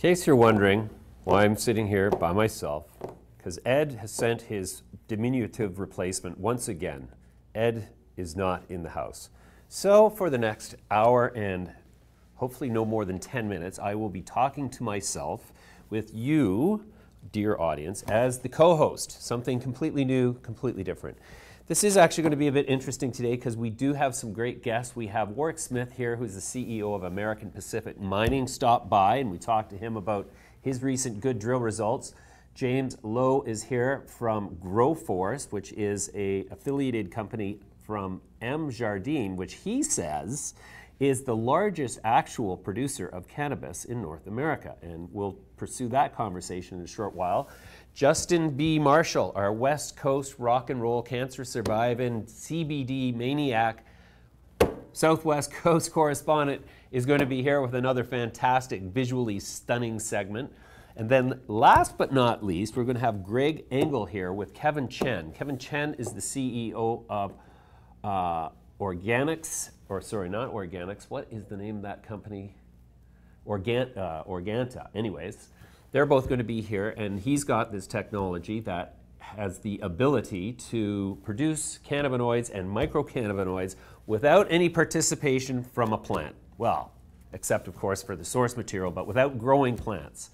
case you're wondering why I'm sitting here by myself, because Ed has sent his diminutive replacement once again. Ed is not in the house. So for the next hour and hopefully no more than 10 minutes, I will be talking to myself with you, dear audience, as the co-host. Something completely new, completely different. This is actually going to be a bit interesting today because we do have some great guests. We have Warwick Smith here, who's the CEO of American Pacific Mining, stop by, and we talked to him about his recent good drill results. James Lowe is here from GrowForce, which is an affiliated company from MJardine, which he says is the largest actual producer of cannabis in North America. And we'll pursue that conversation in a short while. Justin B. Marshall, our West Coast rock and roll cancer surviving CBD maniac, Southwest Coast correspondent, is going to be here with another fantastic, visually stunning segment. And then last but not least, we're going to have Greg Engel here with Kevin Chen. Kevin Chen is the CEO of Organics, or sorry, not Organics. What is the name of that company? Organta. Anyways, they're both going to be here, and he's got this technology that has the ability to produce cannabinoids and microcannabinoids without any participation from a plant. Well, except of course for the source material, but without growing plants.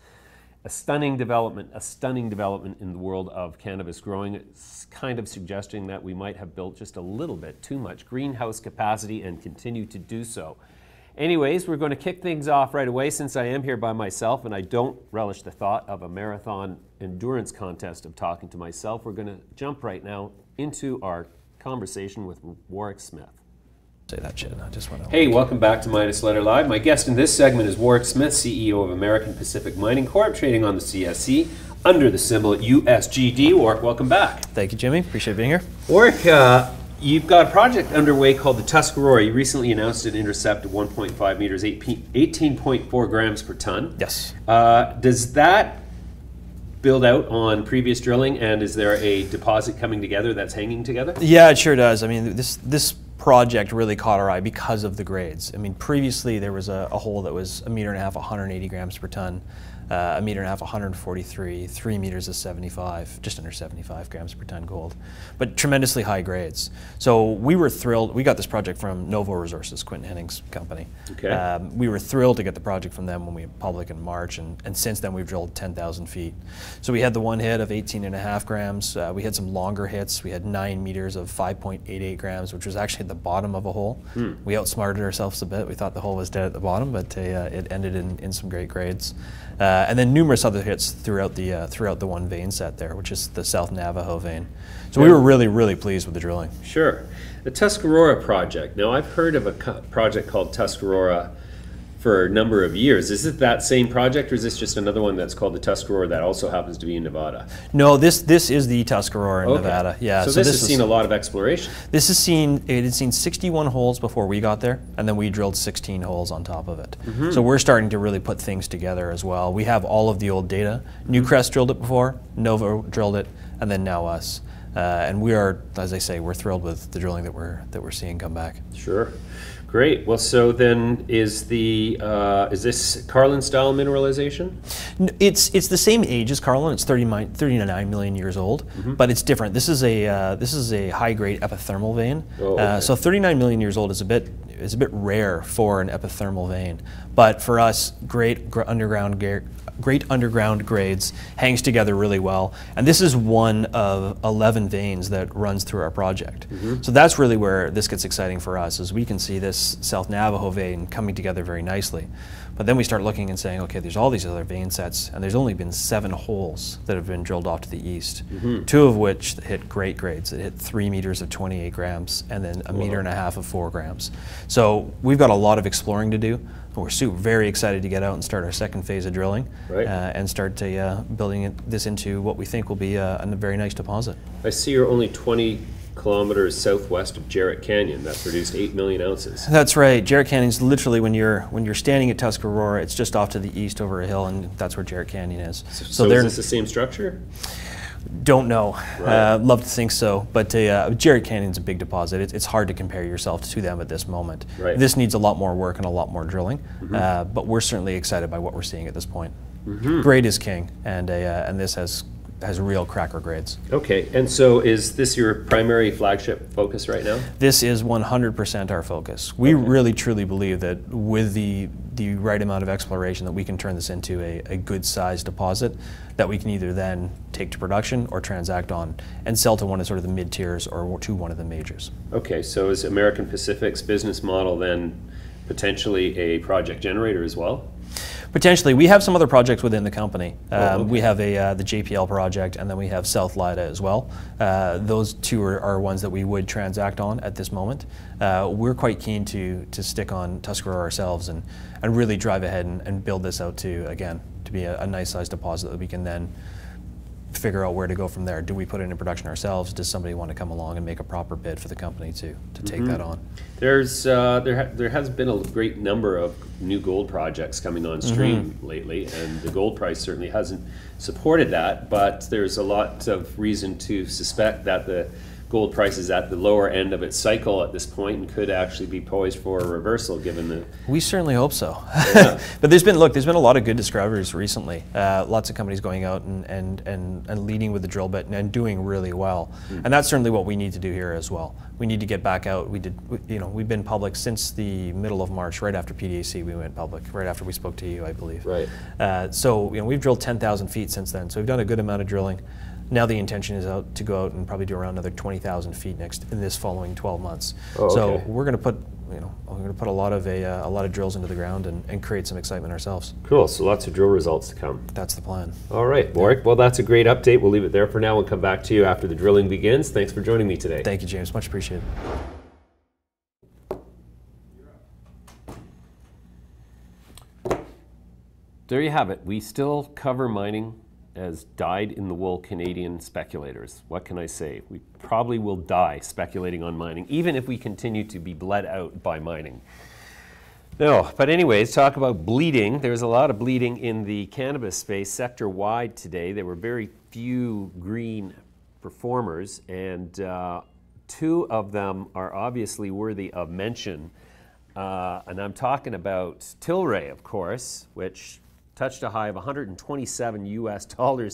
A stunning development in the world of cannabis growing. It's kind of suggesting that we might have built just a little bit too much greenhouse capacity and continue to do so. Anyways, we're going to kick things off right away since I am here by myself and I don't relish the thought of a marathon endurance contest of talking to myself. We're going to jump right now into our conversation with Warwick Smith. Say that shit. I just want to. Hey, welcome back to Midas Letter Live. My guest in this segment is Warwick Smith, CEO of American Pacific Mining Corp, trading on the CSE under the symbol USGD. Warwick, welcome back. Thank you, Jimmy. Appreciate being here. Warwick, you've got a project underway called the Tuscarora. You recently announced an intercept of 1.5 meters, 18.4 grams per ton. Yes. Does that build out on previous drilling, and is there a deposit coming together that's hanging together? Yeah, it sure does. I mean, this project really caught our eye because of the grades. I mean, previously there was a hole that was 1.5 meters, 180 grams per ton, 1.5 meters, 143, 3 meters is 75, just under 75 grams per ton gold, but tremendously high grades. So we were thrilled. We got this project from Novo Resources, Quentin Henning's company. Okay. We were thrilled to get the project from them when we went public in March, and since then we've drilled 10,000 feet. So we had the one hit of 18.5 grams. We had some longer hits. We had 9 meters of 5.88 grams, which was actually at the bottom of a hole. We outsmarted ourselves a bit. We thought the hole was dead at the bottom, but it ended in some great grades. And then numerous other hits throughout the one vein set there, which is the South Navajo vein. So we were really, really pleased with the drilling. Sure. The Tuscarora project. Now, I've heard of a project called Tuscarora for a number of years. Is it that same project, or is this just another one that's called the Tuscarora that also happens to be in Nevada? No, this is the Tuscarora in Nevada. Yeah. So this has seen a lot of exploration. It had seen 61 holes before we got there, and then we drilled 16 holes on top of it. So we're starting to really put things together as well. We have all of the old data. Newcrest drilled it before, Novo drilled it, and then now us. And we are, as I say, we're thrilled with the drilling that we're seeing come back. Sure. Great. Well, so then is this Carlin style mineralization? It's the same age as Carlin. It's 39 million years old, but it's different. This is a high grade epithermal vein. Oh, okay. So 39 million years old is a bit rare for an epithermal vein, but for us, great underground grades, hangs together really well. And this is one of 11 veins that runs through our project. So that's really where this gets exciting for us, is we can see this South Navajo vein coming together very nicely. But then we start looking and saying, okay, there's all these other vein sets, and there's only been 7 holes that have been drilled off to the east, 2 of which hit great grades. It hit 3 meters of 28 grams, and then 1.5 meters of 4 grams. So we've got a lot of exploring to do. We're very excited to get out and start our second phase of drilling, and start building this into what we think will be a very nice deposit. I see you're only 20 kilometers southwest of Jarrett Canyon that produced 8 million ounces. That's right. Jarrett Canyon's literally, when you're standing at Tuscarora, it's just off to the east over a hill, and that's where Jarrett Canyon is. So is this the same structure? Don't know. Right. Love to think so, but Jarrett Canyon's a big deposit. It's hard to compare yourself to them at this moment. Right. This needs a lot more work and a lot more drilling, but we're certainly excited by what we're seeing at this point. Grade is king, and this has real cracker grades. Okay, and so is this your primary flagship focus right now? This is 100% our focus. We really truly believe that with the right amount of exploration that we can turn this into a good sized deposit that we can either then take to production or transact on and sell to one of sort of the mid tiers or to one of the majors. Okay, so is American Pacific's business model then potentially a project generator as well? Potentially. We have some other projects within the company. We have the JPL project, and then we have South Lida as well. Those two are ones that we would transact on at this moment. We're quite keen to stick on Tuscarora ourselves and really drive ahead and build this out to be a nice sized deposit that we can then figure out where to go from there. Do we put it in production ourselves? Does somebody want to come along and make a proper bid for the company to take that on? There has been a great number of new gold projects coming on stream lately, and the gold price certainly hasn't supported that, but there's a lot of reason to suspect that the gold price is at the lower end of its cycle at this point and could actually be poised for a reversal given the... We certainly hope so. Yeah. But there's been a lot of good discoveries recently. Lots of companies going out and leading with the drill bit and doing really well. And that's certainly what we need to do here as well. We need to get back out. We've been public since the middle of March, right after PDAC we went public, right after we spoke to you, I believe. Right. So we've drilled 10,000 feet since then. So we've done a good amount of drilling. Now the intention is to go out and probably do around another 20,000 feet in this following 12 months. So we're going to put a lot of drills into the ground and create some excitement ourselves. Cool. So lots of drill results to come. That's the plan. All right, Warwick. Well, that's a great update. We'll leave it there for now. We'll come back to you after the drilling begins. Thanks for joining me today. Thank you, James. Much appreciated. There you have it. We still cover mining as dyed-in-the-wool Canadian speculators. What can I say? We probably will die speculating on mining, even if we continue to be bled out by mining. No, but anyways, talk about bleeding. There's a lot of bleeding in the cannabis space sector-wide today. There were very few green performers, and two of them are obviously worthy of mention. And I'm talking about Tilray, of course, which touched a high of $127 US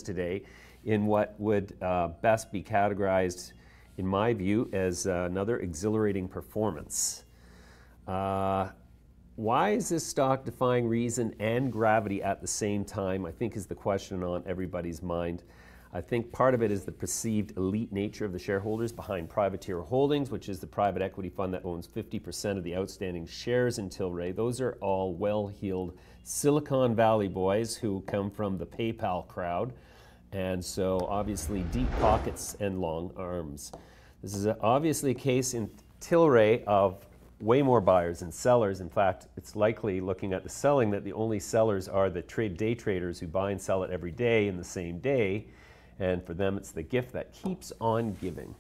today in what would best be categorized, in my view, as another exhilarating performance. Why is this stock defying reason and gravity at the same time, I think is the question on everybody's mind. I think part of it is the perceived elite nature of the shareholders behind Privateer Holdings, which is the private equity fund that owns 50% of the outstanding shares in Tilray. Those are all well-heeled Silicon Valley boys who come from the PayPal crowd, and so obviously deep pockets and long arms. This is obviously a case in Tilray of way more buyers than sellers. In fact, it's likely, looking at the selling, that the only sellers are the day traders who buy and sell it every day in the same day, and for them it's the gift that keeps on giving.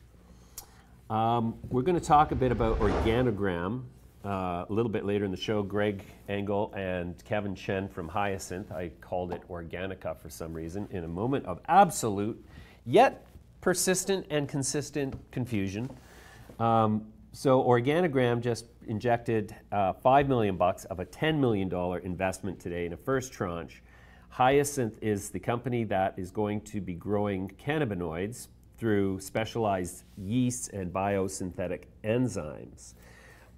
We're going to talk a bit about OrganiGram a little bit later in the show. Greg Engel and Kevin Chen from Hyasynth, I called it Organica for some reason, in a moment of absolute yet persistent and consistent confusion. So OrganiGram just injected $5 million of a $10 million investment today in a first tranche. Hyasynth is the company that is going to be growing cannabinoids through specialized yeasts and biosynthetic enzymes.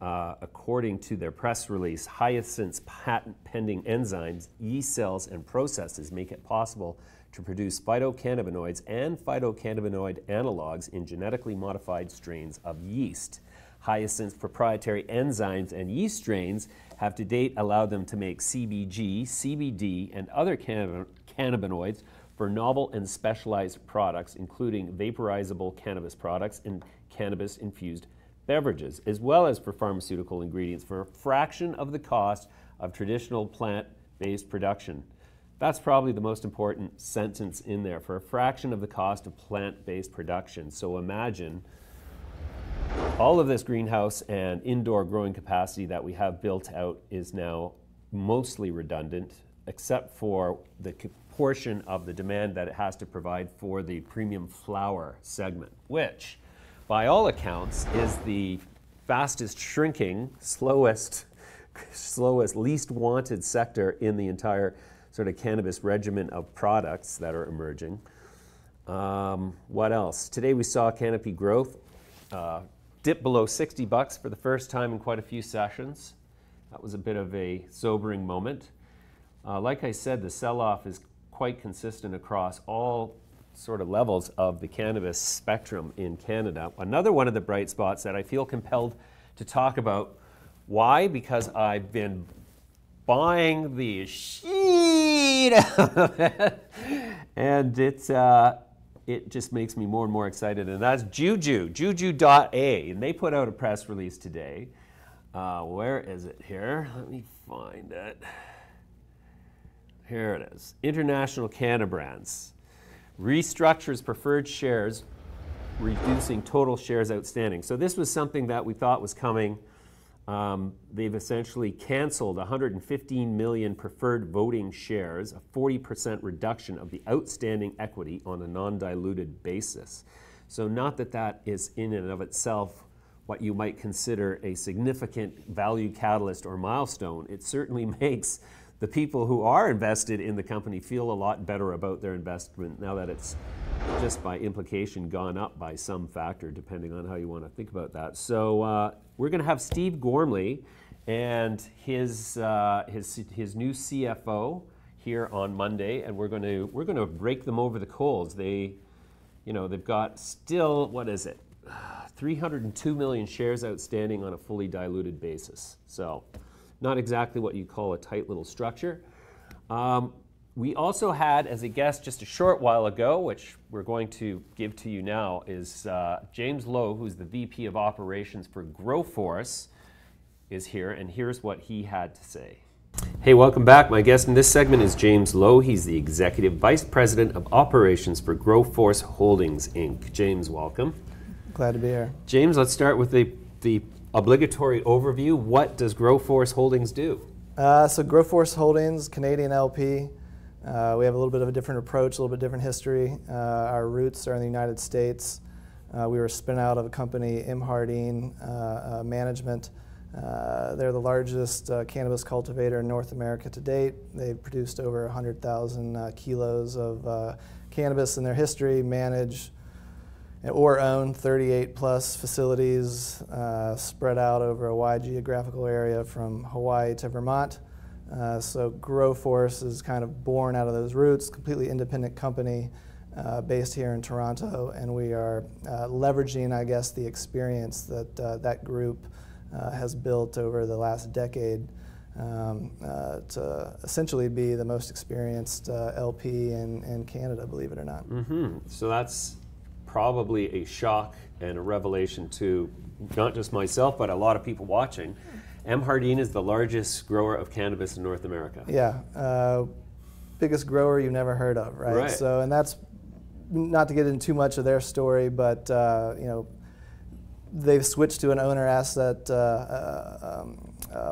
According to their press release, Hyasynth's patent-pending enzymes, yeast cells, and processes make it possible to produce phytocannabinoids and phytocannabinoid analogs in genetically modified strains of yeast. Hyasynth's proprietary enzymes and yeast strains have to date allowed them to make CBG, CBD, and other cannabinoids for novel and specialized products, including vaporizable cannabis products and cannabis-infused beverages, as well as for pharmaceutical ingredients for a fraction of the cost of traditional plant-based production. That's probably the most important sentence in there, for a fraction of the cost of plant-based production. So imagine all of this greenhouse and indoor growing capacity that we have built out is now mostly redundant, except for the portion of the demand that it has to provide for the premium flower segment, which, by all accounts, is the fastest shrinking, slowest, least wanted sector in the entire sort of cannabis regimen of products that are emerging. What else? Today we saw Canopy Growth dip below $60 for the first time in quite a few sessions. That was a bit of a sobering moment. Like I said, the sell-off is quite consistent across all sort of levels of the cannabis spectrum in Canada. Another one of the bright spots that I feel compelled to talk about. Why? Because I've been buying the shit of it, and it just makes me more and more excited, and that's Juju.A, and they put out a press release today. Where is it here? Let me find it. Here it is. International Cannabrands restructures preferred shares, reducing total shares outstanding. So this was something that we thought was coming. They've essentially canceled 115 million preferred voting shares, a 40% reduction of the outstanding equity on a non-diluted basis. So not that that is in and of itself what you might consider a significant value catalyst or milestone. It certainly makes the people who are invested in the company feel a lot better about their investment now that it's just by implication gone up by some factor, depending on how you want to think about that. So we're going to have Steve Gormley and his new CFO here on Monday, and we're going to rake them over the coals. They've got still, what is it, 302 million shares outstanding on a fully diluted basis. So not exactly what you call a tight little structure. We also had as a guest just a short while ago, which we're going to give to you now, is James Lowe, who's the VP of Operations for GrowForce, is here, and here's what he had to say. Hey, welcome back. My guest in this segment is James Lowe. He's the Executive Vice President of Operations for GrowForce Holdings, Inc. James, welcome. Glad to be here. James, let's start with the obligatory overview. What does GrowForce Holdings do? So GrowForce Holdings, Canadian LP. We have a little bit of a different approach, a little bit different history. Our roots are in the United States. We were a spin out of a company, MJardine Management. They're the largest cannabis cultivator in North America to date. They've produced over 100,000 kilos of cannabis in their history, manage or own 38 plus facilities spread out over a wide geographical area from Hawaii to Vermont. So GrowForce is kind of born out of those roots, completely independent company based here in Toronto, and we are leveraging, I guess, the experience that that group has built over the last decade to essentially be the most experienced LP in Canada, believe it or not. Mm-hmm. So that's probably a shock and a revelation to not just myself, but a lot of people watching. MJardine is the largest grower of cannabis in North America. Yeah, biggest grower you've never heard of, right? So, and that's not to get into too much of their story, but they've switched to an owner asset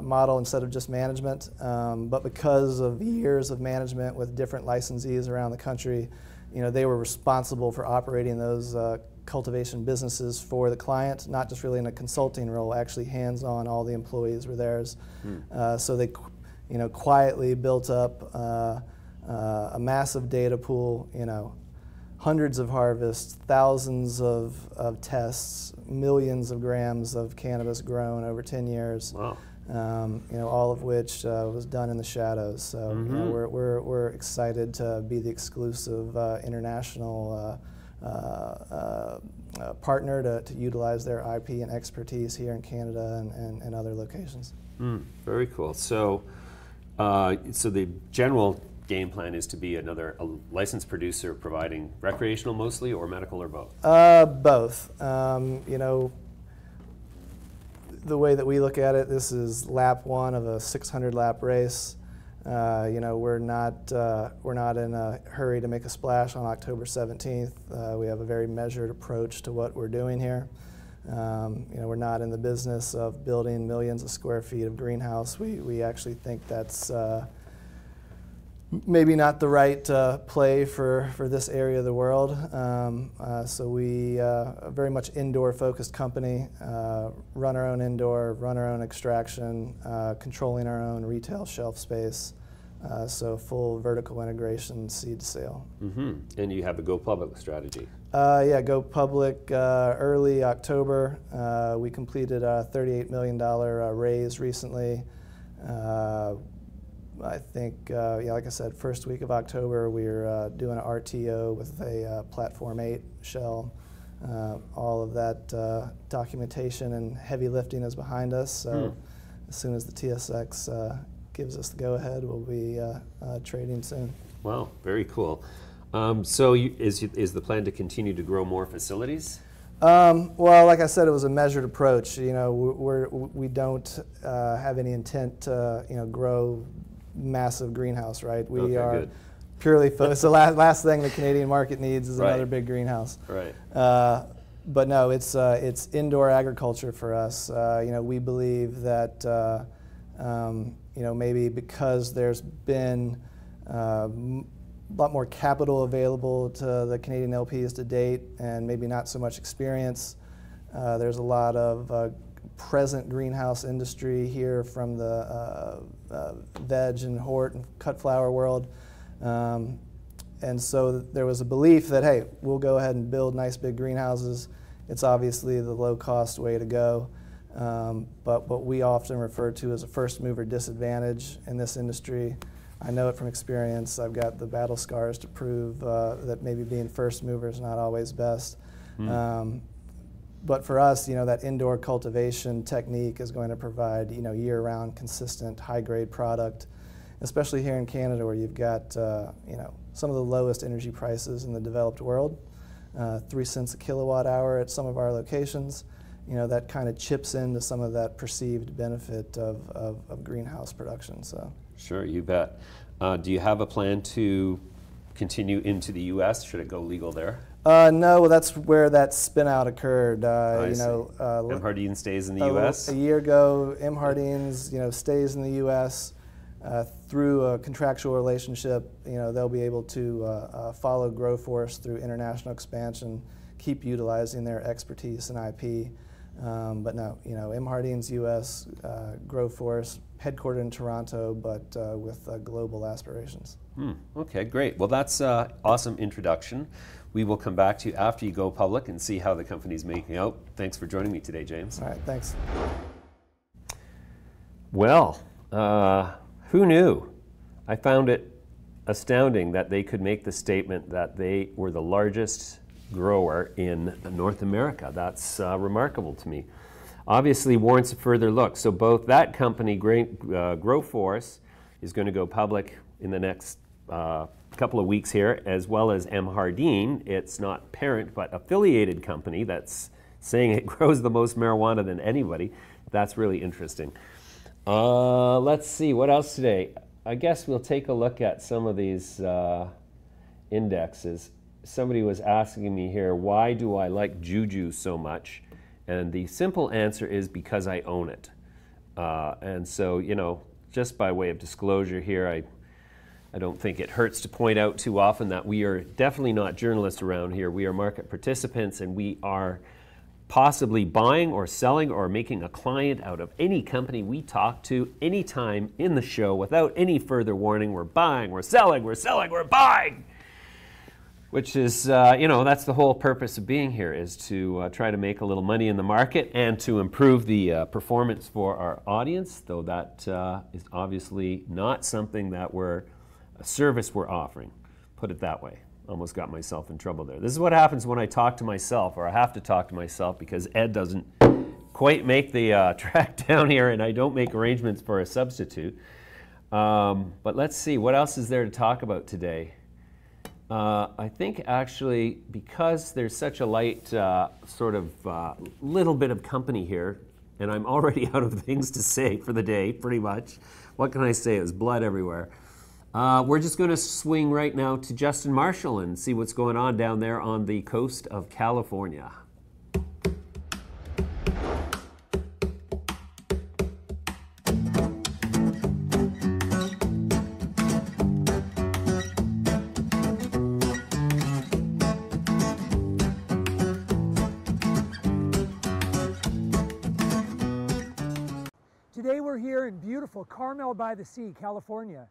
model instead of just management. But because of years of management with different licensees around the country, they were responsible for operating those cultivation businesses for the client, not just really in a consulting role, actually hands-on, all the employees were theirs. So they quietly built up a massive data pool, hundreds of harvests, thousands of tests, millions of grams of cannabis grown over 10 years. Wow. All of which was done in the shadows. So we're excited to be the exclusive international partner to utilize their IP and expertise here in Canada and other locations. Very cool. So, so the general game plan is to be a licensed producer providing recreational mostly, or medical, or both? Both. The way that we look at it, this is lap one of a 600 lap race. We're not in a hurry to make a splash on October 17th. We have a very measured approach to what we're doing here. We're not in the business of building millions of square feet of greenhouse. We actually think that's maybe not the right play for this area of the world. So we are very much indoor focused company, run our own indoor, run our own extraction, controlling our own retail shelf space. So full vertical integration, seed to sale. And you have a go public strategy. Yeah, go public early October. We completed a $38 million raise recently. I think, yeah, like I said, first week of October, we're doing an RTO with a Platform 8 shell. All of that documentation and heavy lifting is behind us. So as soon as the TSX gives us the go-ahead, we'll be trading soon. Wow, very cool. So is the plan to continue to grow more facilities? Well, like I said, it was a measured approach. You know, we don't have any intent to, you know, grow massive greenhouse, right? We are good. Purely focused. The last thing the Canadian market needs is another big greenhouse. Right. But no, it's indoor agriculture for us. You know, we believe that you know, maybe because there's been a lot more capital available to the Canadian LPs to date, and maybe not so much experience. There's a lot of present greenhouse industry here from the veg and hort and cut flower world. And so there was a belief that, hey, we'll go ahead and build nice big greenhouses. It's obviously the low-cost way to go. But what we often refer to as a first mover disadvantage in this industry. I know it from experience. I've got the battle scars to prove that maybe being first mover is not always best. But for us, you know, that indoor cultivation technique is going to provide, you know, year-round, consistent, high-grade product, especially here in Canada, where you've got, you know, some of the lowest energy prices in the developed world, 3 cents a kilowatt hour at some of our locations. You know, that kind of chips into some of that perceived benefit of greenhouse production. So. Sure, you bet. Do you have a plan to continue into the U.S.? Should it go legal there? No, well, that's where that spinout occurred. You know, MJardine stays in the U.S.? A year ago, MJardine's, you know, stays in the U.S. Through a contractual relationship. You know, they'll be able to follow GrowForce through international expansion, keep utilizing their expertise and IP. But no, you know, MJardine's U.S., GrowForce, headquartered in Toronto, but with global aspirations. Okay, great. Well, that's an awesome introduction. We will come back to you after you go public and see how the company's making out. Thanks for joining me today, James. All right, thanks. Well, who knew? I found it astounding that they could make the statement that they were the largest grower in North America. That's remarkable to me. Obviously warrants a further look. So both that company, GrowForce, is going to go public in the next couple of weeks here, as well as MJardine. It's not parent, but affiliated company that's saying it grows the most marijuana than anybody. That's really interesting. Let's see, what else today? I guess we'll take a look at some of these indexes. Somebody was asking me here, why do I like Juju so much? And the simple answer is because I own it. And so, you know, just by way of disclosure here, I don't think it hurts to point out too often that we are definitely not journalists around here. We are market participants, and we are possibly buying or selling or making a client out of any company we talk to anytime in the show without any further warning. We're buying, we're selling, we're selling, we're buying. Which is, you know, that's the whole purpose of being here, is to try to make a little money in the market and to improve the performance for our audience, though that is obviously not something that a service we're offering. Put it that way. Almost got myself in trouble there. This is what happens when I talk to myself, or I have to talk to myself, because Ed doesn't quite make the track down here, and I don't make arrangements for a substitute. But let's see, what else is there to talk about today? I think actually, because there's such a light sort of little bit of company here, and I'm already out of things to say for the day, pretty much. What can I say? It was blood everywhere. We're just going to swing right now to Justin Marshall and see what's going on down there on the coast of California. Today we're here in beautiful Carmel by the Sea, California.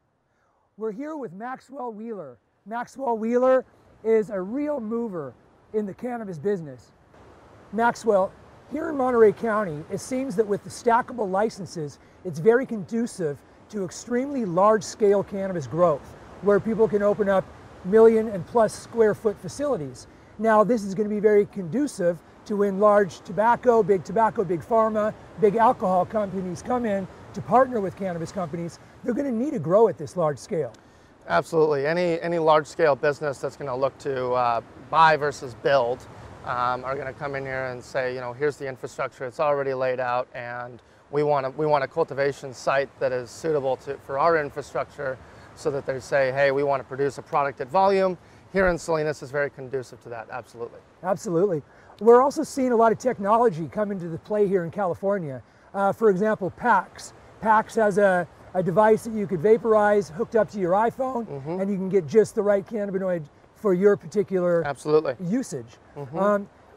We're here with Maxwell Wheeler. Maxwell Wheeler is a real mover in the cannabis business. Maxwell, here in Monterey County, it seems that with the stackable licenses, it's very conducive to extremely large-scale cannabis growth, where people can open up million and plus square foot facilities. Now, this is going to be very conducive to when large tobacco, big pharma, big alcohol companies come in to partner with cannabis companies. They're going to need to grow at this large scale. Absolutely. Any large scale business that's going to look to buy versus build are going to come in here and say, you know, here's the infrastructure, it's already laid out, and we want a cultivation site that is suitable for our infrastructure, so that they say, hey, we want to produce a product at volume. Here in Salinas is very conducive to that, absolutely. Absolutely. We're also seeing a lot of technology come into the play here in California. For example, PAX. PAX has a device that you could vaporize hooked up to your iPhone, and you can get just the right cannabinoid for your particular usage.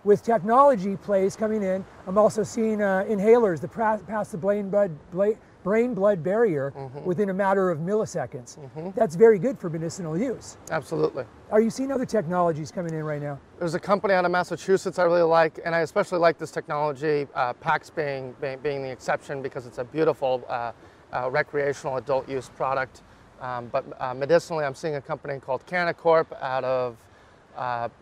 With technology plays coming in, I'm also seeing inhalers that pass the brain-blood barrier within a matter of milliseconds. That's very good for medicinal use. Absolutely. Are you seeing other technologies coming in right now? There's a company out of Massachusetts I really like, and I especially like this technology, PAX being the exception, because it's a beautiful recreational adult use product. But medicinally, I'm seeing a company called Corp out of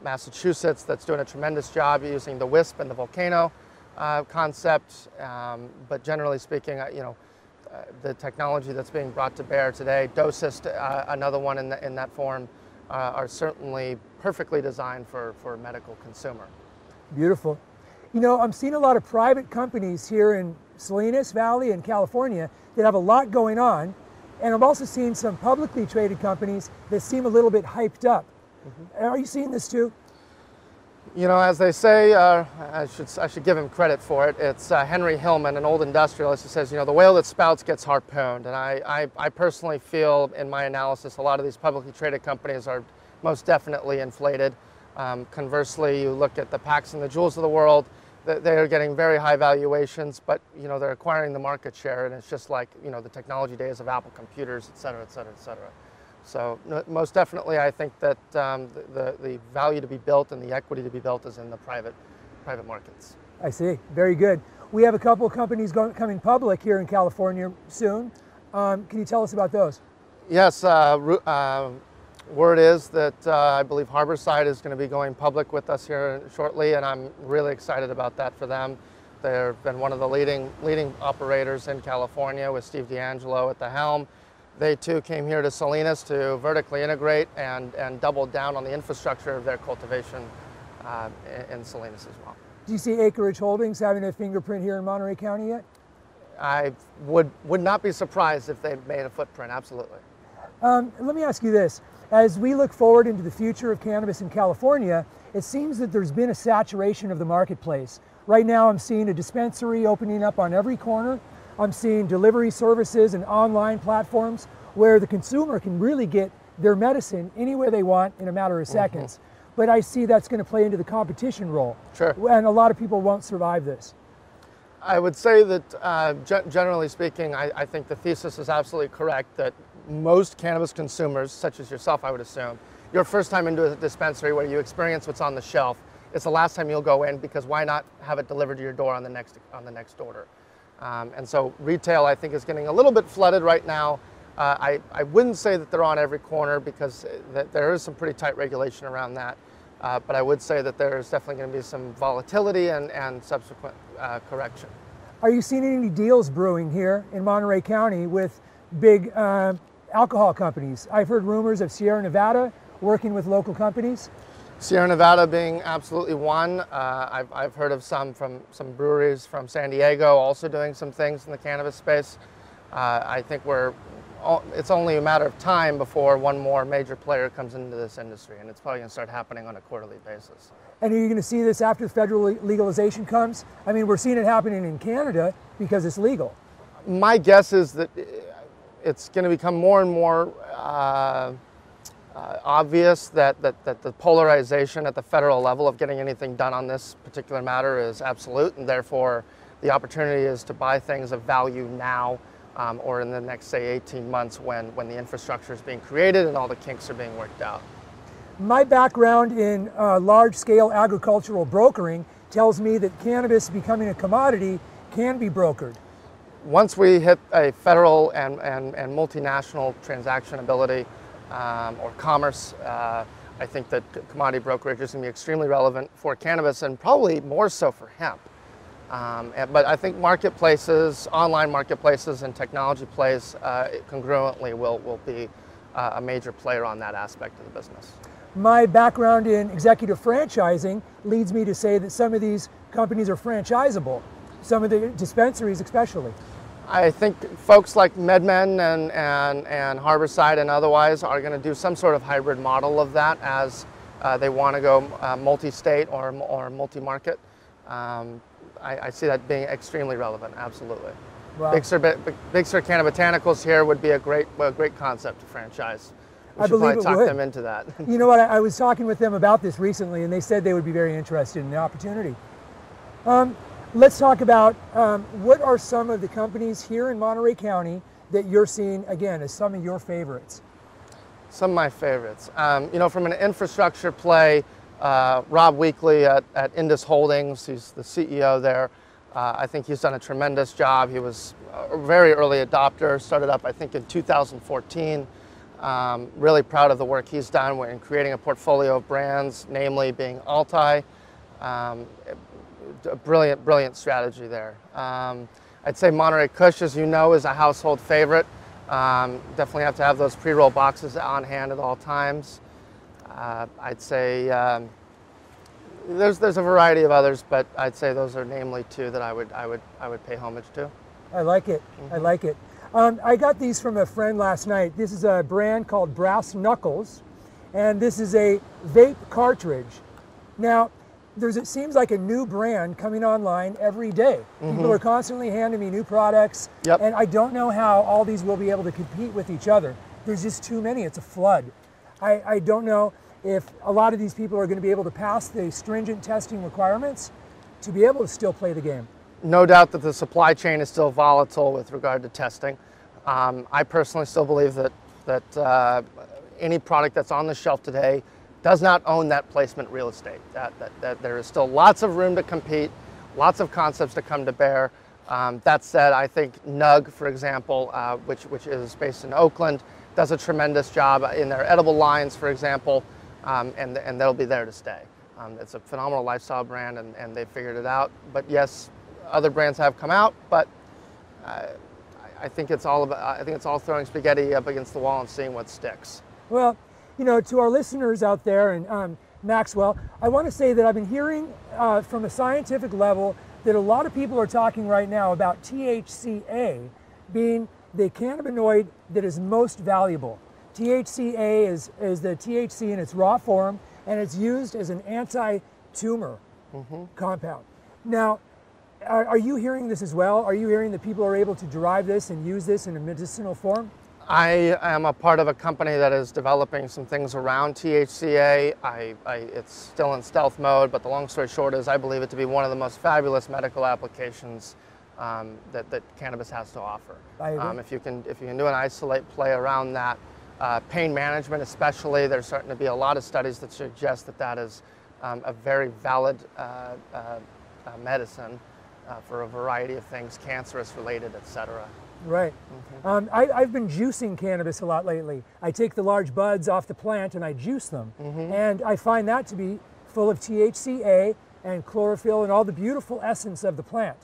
Massachusetts that's doing a tremendous job using the wisp and the volcano concept. But generally speaking, you know, the technology that's being brought to bear today, Dosist, another one in that form, are certainly perfectly designed for medical consumer. Beautiful. You know, I'm seeing a lot of private companies here in Salinas Valley and California that have a lot going on, and I'm also seeing some publicly traded companies that seem a little bit hyped up. Are you seeing this too? You know, as they say, I should give him credit for it. It's Henry Hillman, an old industrialist, who says, you know, the whale that spouts gets harpooned. And I personally feel, in my analysis, a lot of these publicly traded companies are most definitely inflated. Conversely, you look at the PAX and the Jewels of the world, they are getting very high valuations, but, you know, they're acquiring the market share, and it's just like, you know, the technology days of Apple computers, et cetera, et cetera, et cetera. So most definitely, I think that the value to be built and the equity to be built is in the private markets. I see. Very good. We have a couple of companies coming public here in California soon. Can you tell us about those? Yes. Word is that I believe Harborside is going to be going public with us here shortly, and I'm really excited about that for them. They've been one of the leading operators in California with Steve D'Angelo at the helm. They too came here to Salinas to vertically integrate and double down on the infrastructure of their cultivation in Salinas as well. Do you see Acreage Holdings having a fingerprint here in Monterey County yet? I would not be surprised if they made a footprint, absolutely. Let me ask you this. As we look forward into the future of cannabis in California, it seems that there's been a saturation of the marketplace. Right now I'm seeing a dispensary opening up on every corner. I'm seeing delivery services and online platforms where the consumer can really get their medicine anywhere they want in a matter of seconds. But I see that's going to play into the competition role. Sure. And a lot of people won't survive this. I would say that generally speaking, I think the thesis is absolutely correct, that most cannabis consumers, such as yourself, I would assume, your first time into a dispensary where you experience what's on the shelf, it's the last time you'll go in, because why not have it delivered to your door on the next order? And so retail, I think, is getting a little bit flooded right now. I wouldn't say that they're on every corner, because there is some pretty tight regulation around that. But I would say that there is definitely going to be some volatility and subsequent correction. Are you seeing any deals brewing here in Monterey County with big alcohol companies? I've heard rumors of Sierra Nevada working with local companies. Sierra Nevada being absolutely one. I've heard of some breweries from San Diego also doing some things in the cannabis space. I think it's only a matter of time before one more major player comes into this industry, and it's probably going to start happening on a quarterly basis. And are you going to see this after the federal legalization comes? I mean, we're seeing it happening in Canada because it's legal. My guess is that it's going to become more and more obvious that the polarization at the federal level of getting anything done on this particular matter is absolute, and therefore the opportunity is to buy things of value now or in the next, say, 18 months when the infrastructure is being created and all the kinks are being worked out. My background in large-scale agricultural brokering tells me that cannabis becoming a commodity can be brokered. Once we hit a federal and multinational transaction ability or commerce, I think that commodity brokerage is going to be extremely relevant for cannabis and probably more so for hemp. But I think marketplaces, online marketplaces and technology plays congruently will be a major player on that aspect of the business. My background in executive franchising leads me to say that some of these companies are franchisable, some of the dispensaries especially. I think folks like MedMen and Harborside and otherwise are going to do some sort of hybrid model of that as they want to go multi-state or multi-market. I see that being extremely relevant, absolutely. Wow. Big Sur Cannabotanicals here would be a great concept to franchise. We should probably talk them into that. You know what, I was talking with them about this recently and they said they would be very interested in the opportunity. Let's talk about what are some of the companies here in Monterey County that you're seeing, again, as some of your favorites? Some of my favorites. You know, from an infrastructure play, Rob Weekly at Indus Holdings, he's the CEO there. I think he's done a tremendous job. He was a very early adopter, started up I think in 2014. Really proud of the work he's done in creating a portfolio of brands, namely being Altai. A brilliant strategy there. I'd say Monterey Kush, as you know, is a household favorite. Definitely have to have those pre-roll boxes on hand at all times. I'd say there's a variety of others, but I'd say those are namely two that I would pay homage to. I like it. I like it. I got these from a friend last night. This is a brand called Brass Knuckles, and this is a vape cartridge. Now, it seems like a new brand coming online every day. People are constantly handing me new products, and I don't know how all these will be able to compete with each other. There's just too many. It's a flood. I don't know if a lot of these people are going to be able to pass the stringent testing requirements to be able to still play the game. No doubt that the supply chain is still volatile with regard to testing. I personally still believe that any product that's on the shelf today does not own that placement real estate, that there is still lots of room to compete, lots of concepts to come to bear. That said, I think Nug, for example, which is based in Oakland, does a tremendous job in their edible lines, for example, and they'll be there to stay. It's a phenomenal lifestyle brand, and they figured it out. But yes, other brands have come out, but I think it's all throwing spaghetti up against the wall and seeing what sticks. Well, you know, to our listeners out there, and Maxwell, I want to say that I've been hearing from a scientific level that a lot of people are talking right now about THCA being the cannabinoid that is most valuable. THCA is the THC in its raw form, and it's used as an anti-tumor compound. Now, are you hearing this as well? Are you hearing that people are able to derive this and use this in a medicinal form? I am a part of a company that is developing some things around THCA. It's still in stealth mode, but the long story short is I believe it to be one of the most fabulous medical applications that cannabis has to offer. If you can do an isolate play around that, pain management especially, there's starting to be a lot of studies that suggest that is a very valid medicine for a variety of things, cancerous related, etc. Right. I've been juicing cannabis a lot lately. I take the large buds off the plant and I juice them. And I find that to be full of THCA and chlorophyll and all the beautiful essence of the plant.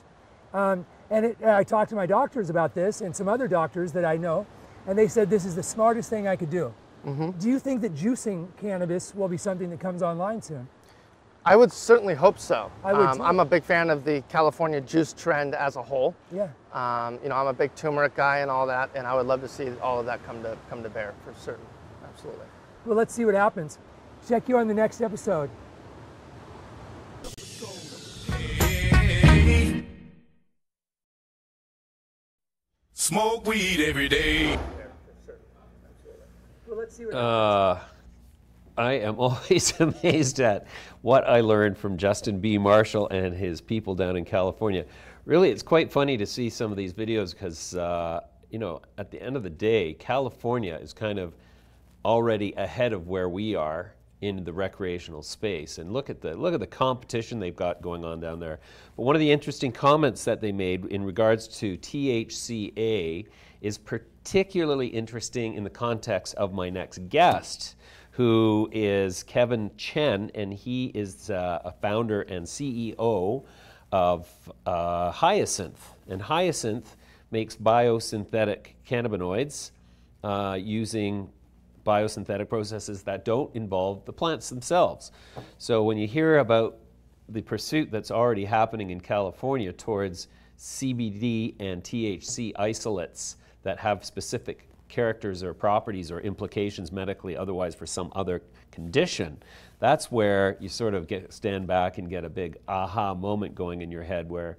I talked to my doctors about this and some other doctors that I know, and they said this is the smartest thing I could do. Do you think that juicing cannabis will be something that comes online soon? I would certainly hope so. I would too. I'm a big fan of the California juice trend as a whole. Yeah. You know, I'm a big turmeric guy and all that, and I would love to see all of that come to bear for certain. Absolutely. Well, let's see what happens. Check you on the next episode. Smoke weed every day. Well, let's see what happens. I am always amazed at what I learned from Justin B. Marshall and his people down in California. Really, it's quite funny to see some of these videos because, you know, at the end of the day, California is kind of already ahead of where we are in the recreational space. And look at the competition they've got going on down there. But one of the interesting comments that they made in regards to THCA is particularly interesting in the context of my next guest, who is Kevin Chen, and he is a founder and CEO of Hyasynth. And Hyasynth makes biosynthetic cannabinoids using biosynthetic processes that don't involve the plants themselves. So when you hear about the pursuit that's already happening in California towards CBD and THC isolates that have specific characters or properties or implications medically otherwise for some other condition, that's where you sort of stand back and get a big aha moment going in your head, where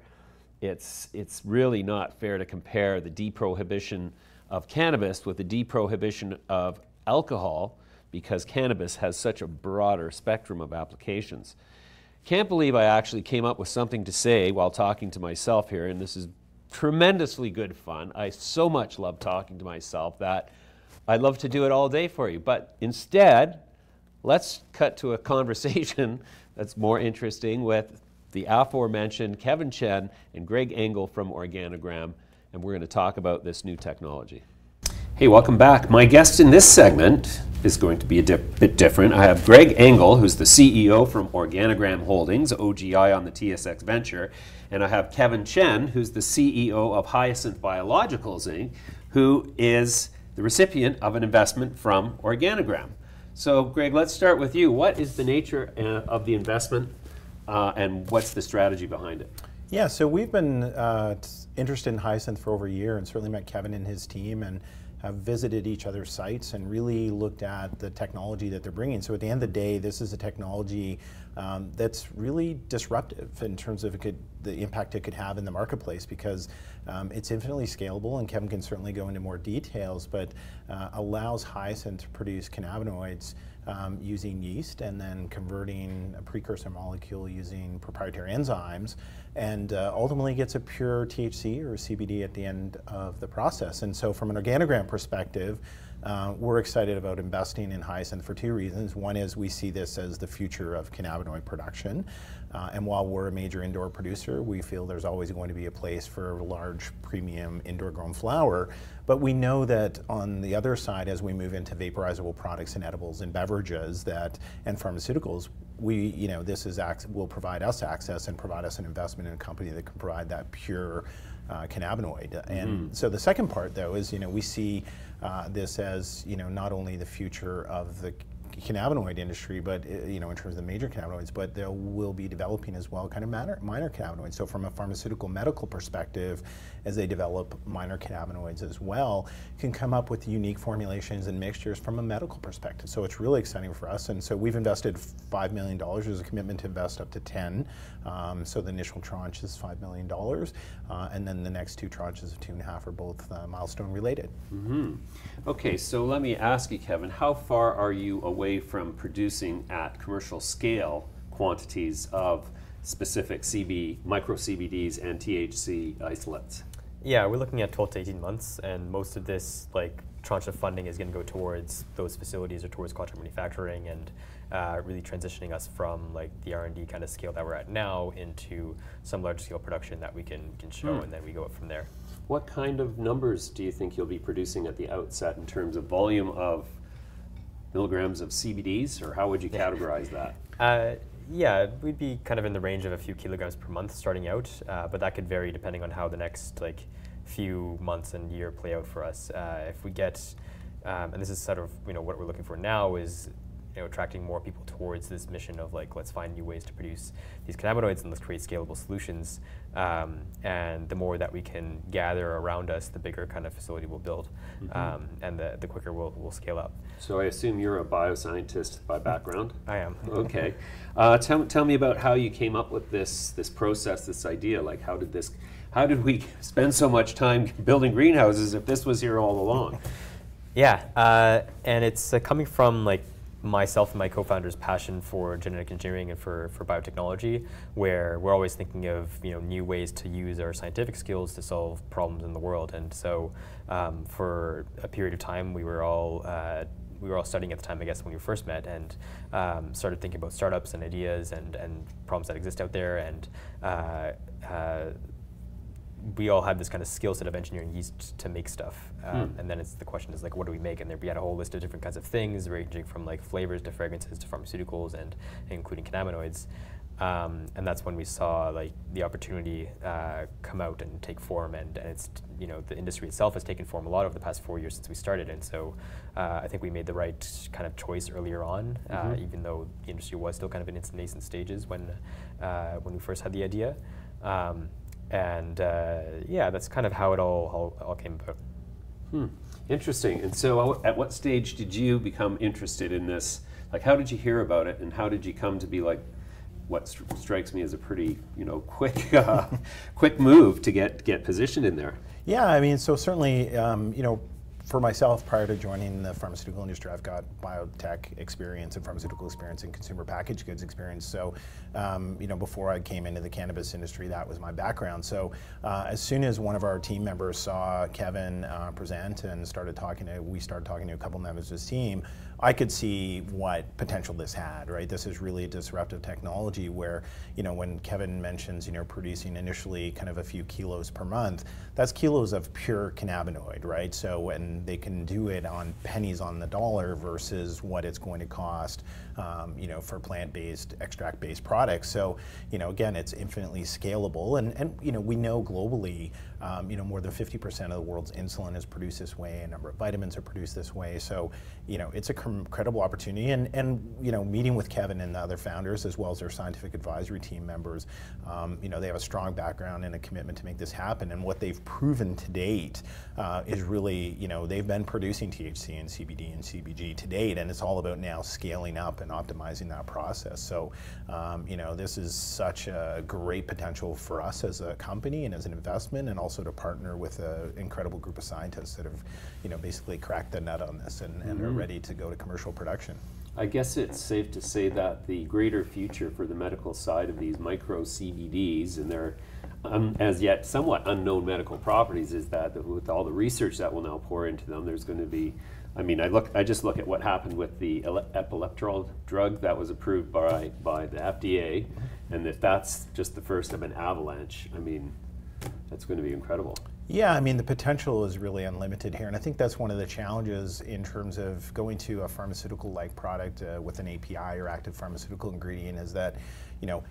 it's really not fair to compare the deprohibition of cannabis with the deprohibition of alcohol, because cannabis has such a broader spectrum of applications. Can't believe I actually came up with something to say while talking to myself here, and this is tremendously good fun. I so much love talking to myself that I'd love to do it all day for you. But instead, let's cut to a conversation that's more interesting with the aforementioned Kevin Chen and Greg Engel from OrganiGram, and we're going to talk about this new technology. Hey, welcome back. My guest in this segment is going to be a bit different. I have Greg Engel, who's the CEO from OrganiGram Holdings, OGI on the TSX venture, and I have Kevin Chen, who's the CEO of Hyasynth Biologicals Inc., who is the recipient of an investment from OrganiGram. So, Greg, let's start with you. What is the nature of the investment, and what's the strategy behind it? Yeah, so we've been interested in Hyasynth for over a year, and certainly met Kevin and his team, and have visited each other's sites and really looked at the technology that they're bringing. So at the end of the day, this is a technology that's really disruptive in terms of the impact it could have in the marketplace, because it's infinitely scalable, and Kevin can certainly go into more details, but allows Hyasynth to produce cannabinoids using yeast, and then converting a precursor molecule using proprietary enzymes, and ultimately gets a pure THC or CBD at the end of the process. And so from an OrganiGram perspective, we're excited about investing in Hyasynth for two reasons. One is we see this as the future of cannabinoid production. And while we're a major indoor producer, we feel there's always going to be a place for large premium indoor grown flower. But we know that on the other side, as we move into vaporizable products and edibles and beverages and pharmaceuticals, this will provide us access and provide us an investment in a company that can provide that pure cannabinoid. And so the second part, though, is we see this as not only the future of the cannabinoid industry, but in terms of the major cannabinoids, but they will be developing as well kind of minor cannabinoids. So from a pharmaceutical medical perspective, as they develop minor cannabinoids as well, can come up with unique formulations and mixtures from a medical perspective. So it's really exciting for us. And so we've invested $5 million. There's a commitment to invest up to 10. So the initial tranche is $5 million. And then the next two tranches of 2.5 are both milestone related. Okay, so let me ask you, Kevin, how far are you away from producing at commercial scale quantities of specific micro CBDs and THC isolates? Yeah, we're looking at 12 to 18 months, and most of this tranche of funding is going to go towards those facilities or towards contract manufacturing, and really transitioning us from the R&D kind of scale that we're at now into some large scale production that we can show, and then we go up from there. What kind of numbers do you think you'll be producing at the outset in terms of volume of milligrams of CBDs, or how would you categorize that? Yeah, we'd be kind of in the range of a few kilograms per month starting out, but that could vary depending on how the next few months and year play out for us. If we get, and this is sort of what we're looking for now, is attracting more people towards this mission of let's find new ways to produce these cannabinoids and let's create scalable solutions. And the more that we can gather around us, the bigger kind of facility we'll build, and the quicker we'll scale up. So I assume you're a bioscientist by background? I am. Okay. Tell me about how you came up with this process, this idea. How did we spend so much time building greenhouses if this was here all along? Yeah, and it's coming from myself and my co-founder's passion for genetic engineering and for biotechnology, where we're always thinking of new ways to use our scientific skills to solve problems in the world. And so for a period of time, we were all studying at the time, I guess, when we first met, and started thinking about startups and ideas and problems that exist out there. And we all had this kind of skill set of engineering yeast to make stuff. And then the question is like, what do we make? And we had a whole list of different kinds of things, ranging from like flavors to fragrances to pharmaceuticals and including cannabinoids. And that's when we saw like the opportunity come out and take form, and it's the industry itself has taken form a lot over the past 4 years since we started. And so I think we made the right kind of choice earlier on, even though the industry was still kind of in its nascent stages when we first had the idea. Yeah, that's kind of how it all came about. Interesting. And so at what stage did you become interested in this? Like, how did you hear about it, and how did you come to be like, what strikes me as a pretty, quick move to get positioned in there? Yeah, I mean, so certainly, for myself, prior to joining the pharmaceutical industry, I've got biotech experience and pharmaceutical experience and consumer packaged goods experience. So, before I came into the cannabis industry, that was my background. So, as soon as one of our team members saw Kevin present and we started talking to a couple members of his team, I could see what potential this had, right? This is really a disruptive technology where, when Kevin mentions, producing initially kind of a few kilos per month, that's kilos of pure cannabinoid, right? So when they can do it on pennies on the dollar versus what it's going to cost, for plant-based, extract-based products. So, again, it's infinitely scalable. And we know globally, more than 50% of the world's insulin is produced this way, a number of vitamins are produced this way. So, it's a incredible opportunity. And meeting with Kevin and the other founders, as well as their scientific advisory team members, they have a strong background and a commitment to make this happen. And what they've proven to date is really, they've been producing THC and CBD and CBG to date, and it's all about now scaling up and optimizing that process. So, this is such a great potential for us as a company and as an investment, and also to partner with an incredible group of scientists that have, basically cracked the nut on this and are ready to go to commercial production. I guess it's safe to say that the greater future for the medical side of these micro CBDs and their as yet somewhat unknown medical properties is that with all the research that will now pour into them, there's going to be, I just look at what happened with the epileptol drug that was approved by the FDA, and if that's just the first of an avalanche, that's going to be incredible. Yeah, the potential is really unlimited here, and I think that's one of the challenges in terms of going to a pharmaceutical-like product with an API or active pharmaceutical ingredient is that,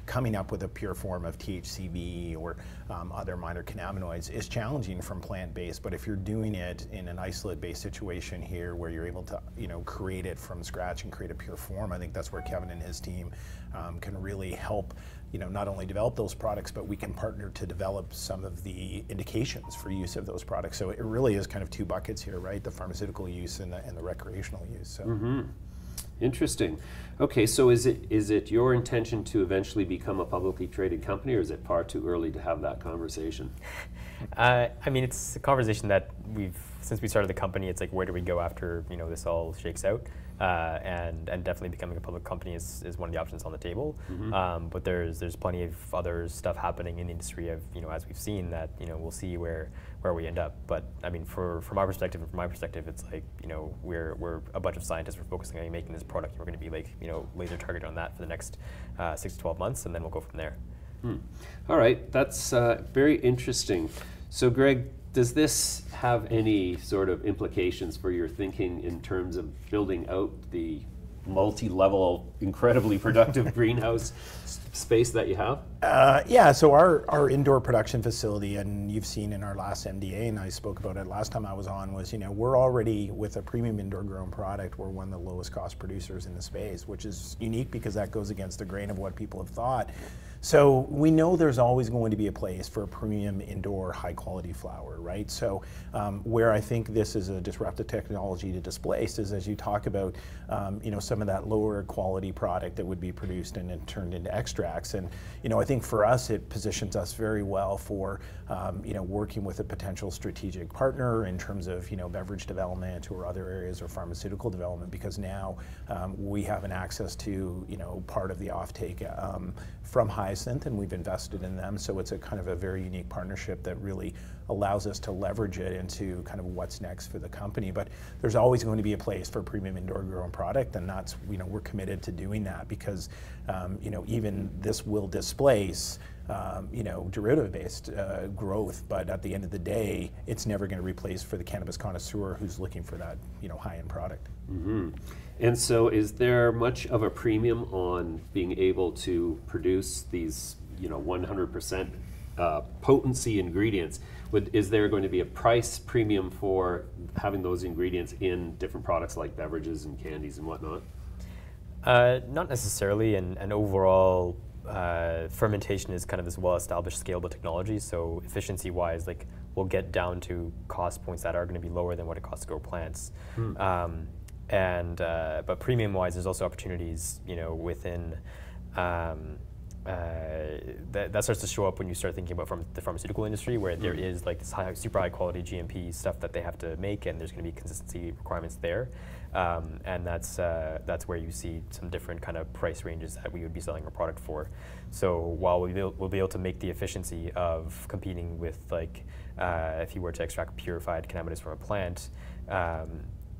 coming up with a pure form of THCV or other minor cannabinoids is challenging from plant-based, but if you're doing it in an isolate-based situation here where you're able to, create it from scratch and create a pure form, I think that's where Kevin and his team can really help not only develop those products, but we can partner to develop some of the indications for use of those products. So it really is kind of two buckets here, right? The pharmaceutical use and the recreational use. So. Interesting. Okay, so is it your intention to eventually become a publicly traded company, or is it far too early to have that conversation? It's a conversation that since we started the company, it's like, where do we go after this all shakes out? And definitely becoming a public company is one of the options on the table. But there's plenty of other stuff happening in the industry as we've seen that we'll see where we end up. But from our perspective and from my perspective, it's like we're a bunch of scientists. We're focusing on making this product. We're going to be like laser targeted on that for the next 6 to 12 months, and then we'll go from there. All right, that's very interesting. So Greg, does this have any sort of implications for your thinking in terms of building out the multi-level, incredibly productive greenhouse space that you have? Yeah, so our indoor production facility, and you've seen in our last MDA, and I spoke about it last time I was on, was we're already with a premium indoor grown product. We're one of the lowest cost producers in the space, which is unique because that goes against the grain of what people have thought. So we know there's always going to be a place for a premium indoor high quality flower, right? So where I think this is a disruptive technology to displace is as you talk about, you know, some of that lower quality product that would be produced and then turned into extracts. And, you know, I think for us, it positions us very well for, you know, working with a potential strategic partner in terms of, you know, beverage development or other areas or pharmaceutical development, because now we have an access to, you know, part of the offtake from Hyasynth, and we've invested in them. So it's a kind of a very unique partnership that really allows us to leverage it into kind of what's next for the company. But there's always going to be a place for premium indoor grown product, and that's, you know, we're committed to doing that because, you know, even this will displace you know, derivative-based growth, but at the end of the day, it's never going to replace for the cannabis connoisseur who's looking for that, you know, high-end product. Mm-hmm. And so, is there much of a premium on being able to produce these, you know, 100% potency ingredients? Is there going to be a price premium for having those ingredients in different products like beverages and candies and whatnot? Not necessarily, and overall, fermentation is kind of this well-established scalable technology, so efficiency-wise, like, we'll get down to cost points that are going to be lower than what it costs to grow plants. But premium-wise, there's also opportunities, you know, within that starts to show up when you start thinking about the pharmaceutical industry, where there is like this super high quality GMP stuff that they have to make, and there's going to be consistency requirements there, and that's where you see some different kind of price ranges that we would be selling our product for. So while we'll be able to make the efficiency of competing with, like, if you were to extract purified cannabis from a plant,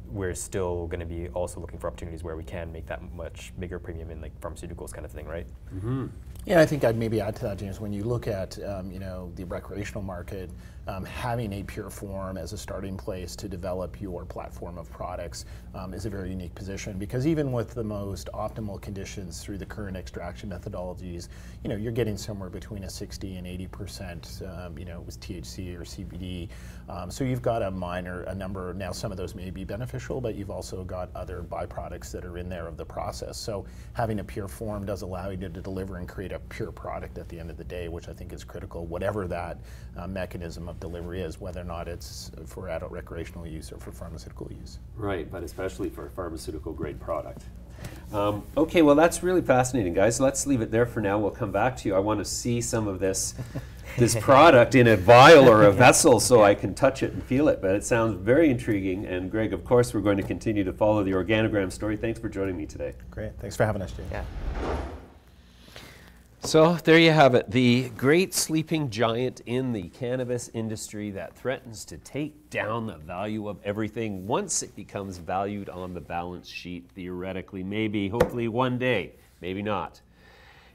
we're still going to be also looking for opportunities where we can make that much bigger premium in, like, pharmaceuticals kind of thing, right? Mm-hmm. Yeah, I think I'd maybe add to that, James. When you look at you know, the recreational market, having a pure form as a starting place to develop your platform of products is a very unique position, because even with the most optimal conditions through the current extraction methodologies, you know, you're getting somewhere between a 60 and 80%, you know, with THC or CBD. So you've got a number. Now, some of those may be beneficial, but you've also got other byproducts that are in there of the process. So having a pure form does allow you to deliver and create a pure product at the end of the day, which I think is critical, whatever that mechanism of delivery is, whether or not it's for adult recreational use or for pharmaceutical use. Right, but especially for a pharmaceutical grade product. Okay, well, that's really fascinating, guys. Let's leave it there for now. We'll come back to you. I want to see some of this product in a vial or a vessel so I can touch it and feel it, but it sounds very intriguing. And Greg, of course, we're going to continue to follow the OrganiGram story. Thanks for joining me today. Great, thanks for having us, Jay. Yeah. So there you have it, the great sleeping giant in the cannabis industry that threatens to take down the value of everything once it becomes valued on the balance sheet, theoretically, maybe, hopefully one day, maybe not.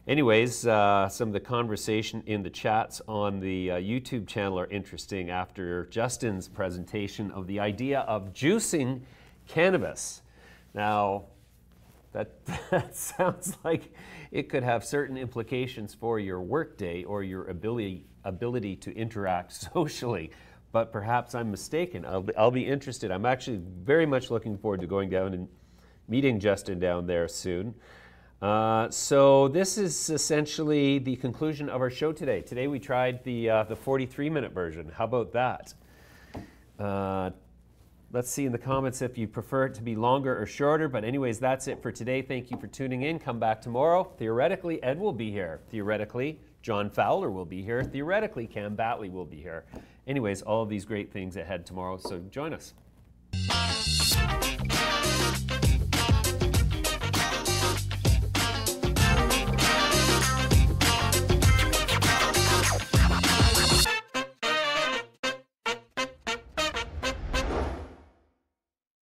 Anyways, some of the conversation in the chats on the YouTube channel are interesting after Justin's presentation of the idea of juicing cannabis. Now, that sounds like it could have certain implications for your workday or your ability to interact socially, but perhaps I'm mistaken. I'll be interested. I'm actually very much looking forward to going down and meeting Justin down there soon. So this is essentially the conclusion of our show today. Today we tried the 43-minute version. How about that? Let's see in the comments if you prefer it to be longer or shorter. But anyways, that's it for today. Thank you for tuning in. Come back tomorrow. Theoretically, Ed will be here. Theoretically, John Fowler will be here. Theoretically, Cam Batley will be here. Anyways, all of these great things ahead tomorrow, so join us.